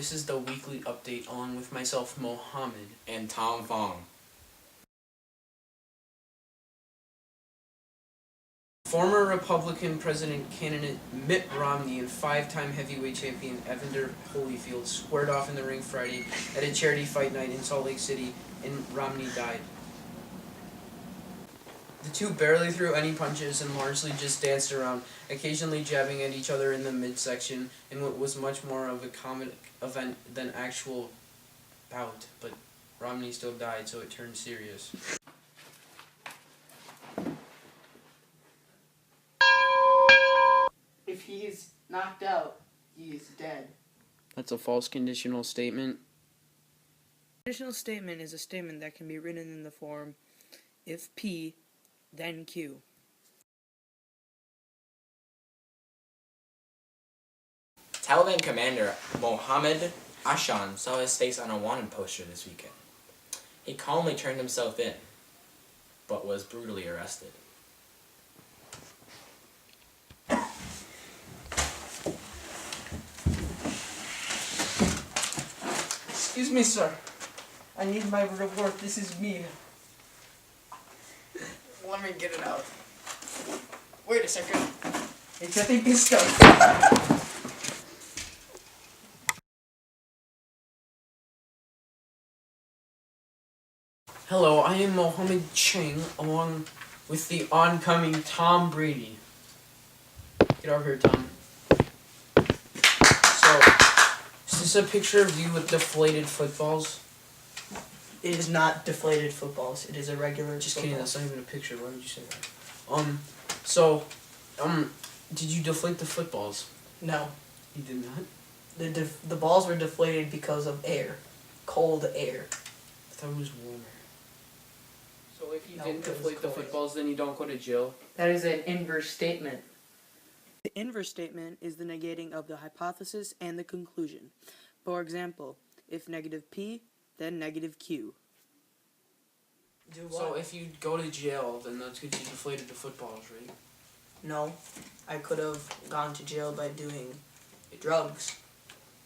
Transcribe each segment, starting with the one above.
this is the weekly update along with myself, Mohammed. And Tom Fong. Former Republican president candidate Mitt Romney and five-time heavyweight champion Evander Holyfield squared off in the ring Friday at a charity fight night in Salt Lake City, and Romney died. The two barely threw any punches and largely just danced around, occasionally jabbing at each other in the midsection in what was much more of a comic event than actual bout, but Romney still died, so it turned serious. If he is knocked out, he is dead. That's a false conditional statement. Conditional statement is a statement that can be written in the form if P, then Q. Taliban commander Mohammed Ashan saw his face on a wanted poster this weekend. He calmly turned himself in, but was brutally arrested. Excuse me, sir. I need my reward. This is me. Let me get it out. Wait a second. Échate pistol. Hello, I am Mohammed Chang, along with the oncoming Tom Brady. Get over here, Tom. So, is this a picture of you with deflated footballs? It is not deflated footballs. It is a regular Just football. kidding, that's not even a picture. Why would you say that? So, did you deflate the footballs? No. You did not? The balls were deflated because of air. Cold air. I thought it was warmer. So if you No, didn't it was deflate the cold. footballs, then you don't go to jail? That is an inverse statement. The inverse statement is the negating of the hypothesis and the conclusion. For example, if negative P, then negative Q. Do what? So if you go to jail, then that's because you deflated the footballs, right? No. I could have gone to jail by doing drugs.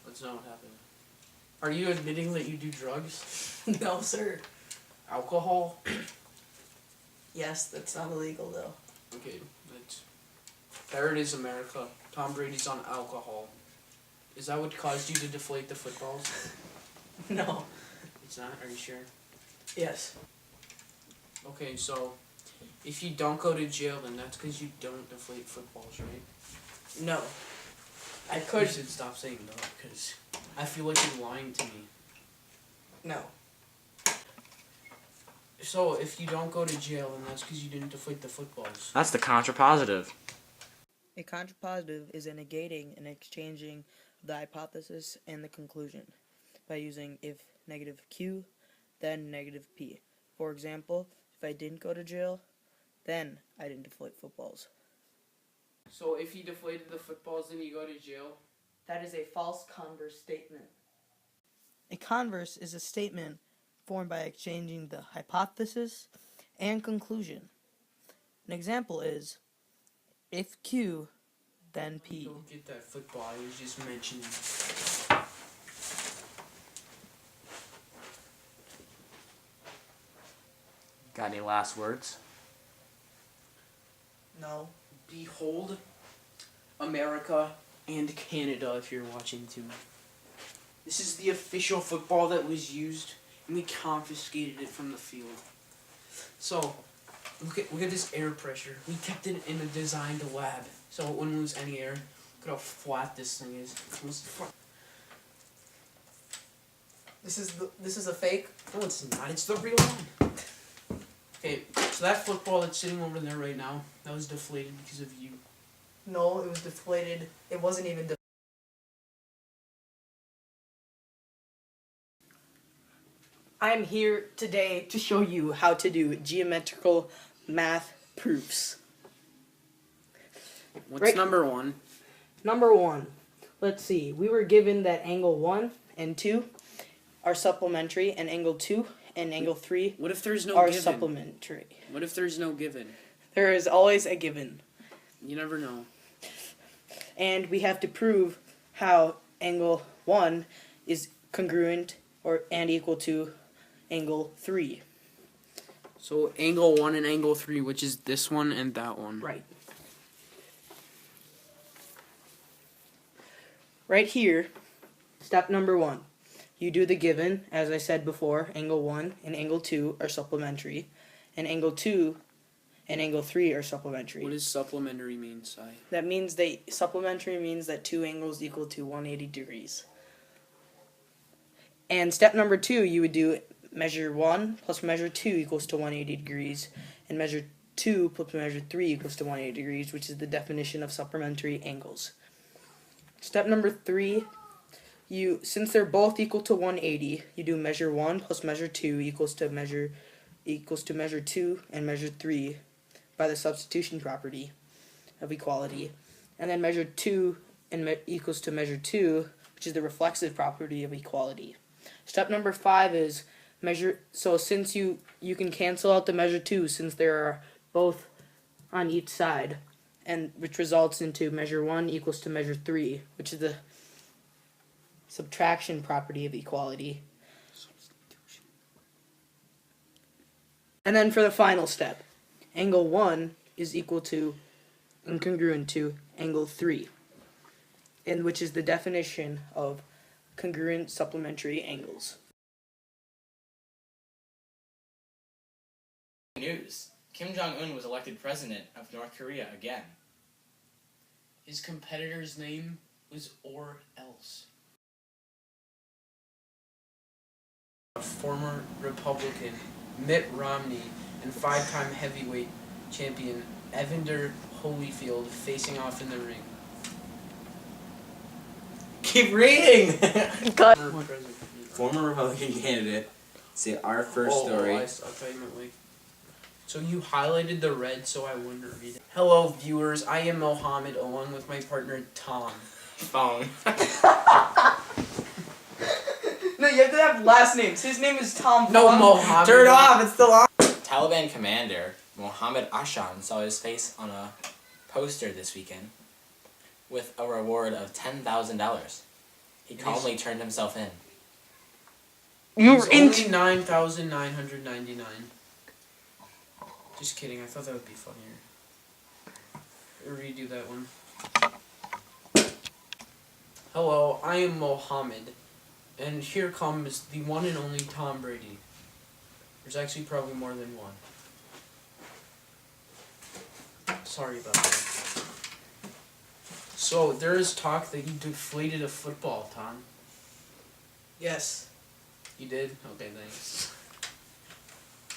That's not what happened. Are you admitting that you do drugs? No, sir. Alcohol? Yes, that's not illegal, though. Okay, there it is, America. Tom Brady's on alcohol. Is that what caused you to deflate the footballs? No. It's not? Are you sure? Yes. Okay, so if you don't go to jail, then that's because you don't deflate footballs, right? No. I You could. should stop saying no, because I feel like you're lying to me. No. So if you don't go to jail, then that's because you didn't deflate the footballs. That's the contrapositive. A contrapositive is a negating and exchanging of the hypothesis and the conclusion by using if negative Q, then negative P. For example, if I didn't go to jail, then I didn't deflate footballs. So if you deflated the footballs, then you go to jail? That is a false converse statement. A converse is a statement formed by exchanging the hypothesis and conclusion. An example is, if Q, then P. Don't get that football, I was just mentioning. Got any last words? No. Behold, America and Canada, if you're watching too. This is the official football that was used, and we confiscated it from the field. So, look at this air pressure. We kept it in a designed lab, so it wouldn't lose any air. Look at how flat this thing is. It's almost flat. This is a fake? No, it's not. It's the real one. Okay, so that football that's sitting over there right now, that was deflated because of you. No, it was deflated. It wasn't even deflated. I'm here today to show you how to do geometrical math proofs. What's Right. number one? Number one, let's see. We were given that angle 1 and 2 are supplementary, and angle 2 and angle 3 What if there's no are given? supplementary. What if there's no given? There is always a given. You never know. And we have to prove how angle 1 is congruent and equal to angle 3. So angle 1 and angle 3, which is this one and that one. Right. Right here, step number 1. You do the given, as I said before, angle 1 and angle 2 are supplementary, and angle 2 and angle 3 are supplementary. What does supplementary mean, Si? That means supplementary means that two angles equal to 180 degrees. And step number 2, you would do measure 1 plus measure 2 equals to 180 degrees, and measure 2 plus measure 3 equals to 180 degrees, which is the definition of supplementary angles. Step number 3, since they're both equal to 180, you do measure 1 plus measure 2 equals to measure 2 and measure 3 by the substitution property of equality, and then measure 2 and equals to measure 2, which is the reflexive property of equality. Step number 5 is since you can cancel out the measure 2 since there are both on each side, and which results into measure 1 equals to measure 3, which is the subtraction property of equality. And then for the final step, angle 1 is equal to and congruent to angle 3, and which is the definition of congruent supplementary angles. News. Kim Jong-un was elected president of North Korea again. His competitor's name was Or Else. Former Republican Mitt Romney and 5-time heavyweight champion Evander Holyfield facing off in the ring. Keep reading! Cut. Former Republican candidate. See, our first story. I thought you meant like. So you highlighted the red so I wouldn't read it. Hello, viewers. I am Mohammed along with my partner Tom. Phone. No, you have to have last names. His name is Tom. No, Fong. Mohammed. Turn it off, it's still on. Taliban commander Mohammed Ashan saw his face on a poster this weekend with a reward of $10,000. He calmly turned himself in. It's only 9,999. Just kidding. I thought that would be funnier. Redo that one. Hello, I am Mohammed, and here comes the one and only Tom Brady. There's actually probably more than one. Sorry about that. So, there is talk that you deflated a football, Tom. Yes. You did? Okay, thanks.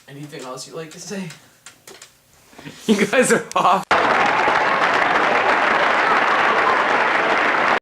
Anything else you'd like to say? You guys are off.